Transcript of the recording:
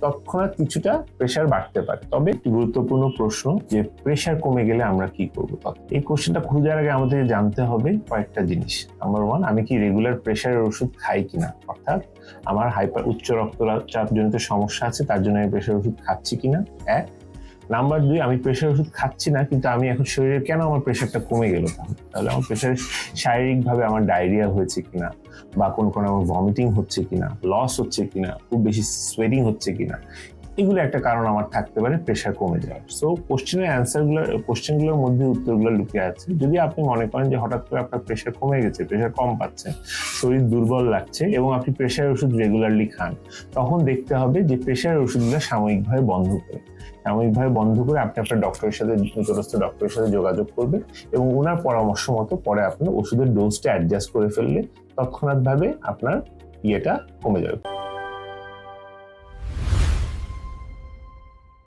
তৎক্ষণাৎ কিছুটা প্রেশার বাড়তে পারে। তবে একটি গুরুত্বপূর্ণ প্রশ্ন যে প্রেশার কমে গেলে আমরা কি করবো। এই কোশ্চেনটা খোঁজার আগে আমাদের জানতে হবে কয়েকটা জিনিস। নাম্বার 1, আমি কি রেগুলার প্রেশারের ওষুধ খাই কিনা, অর্থাৎ আমার উচ্চ রক্তচাপ জনিত সমস্যা আছে তার জন্য আমি প্রেশার ওষুধ খাচ্ছি কিনা, এক। নাম্বার 2, আমি প্রেশার ওষুধ খাচ্ছি না কিন্তু আমি এখন শরীরে কেন আমার প্রেশারটা কমে গেল, তাহলে আমার প্রেশার শারীরিকভাবে আমার ডায়রিয়া হয়েছে কিনা, বা কোন আমার ভমিটিং হচ্ছে কিনা, লস হচ্ছে কিনা, খুব বেশি সোয়েটিং হচ্ছে কিনা, এগুলো একটা কারণ আমার থাকতে পারে প্রেশার কমে যাওয়ার। সো কোশ্চেনগুলোর মধ্যে উত্তরগুলো লুকিয়ে আছে। যদি আপনি মনে করেন যে হঠাৎ করে আপনার প্রেশার কমে গেছে, প্রেশার কম পাচ্ছেন, শরীর দুর্বল লাগছে এবং আপনি প্রেশারের ওষুধ রেগুলারলি খান, তখন দেখতে হবে যে প্রেশারের ওষুধগুলো সাময়িকভাবে বন্ধ করে আপনি আপনার নিকটস্থ ডক্টরের সাথে যোগাযোগ করবেন এবং ওনার পরামর্শ মতো পরে আপনার ওষুধের ডোজটা অ্যাডজাস্ট করে ফেললে তৎক্ষণাৎভাবে আপনার কমে যাবে।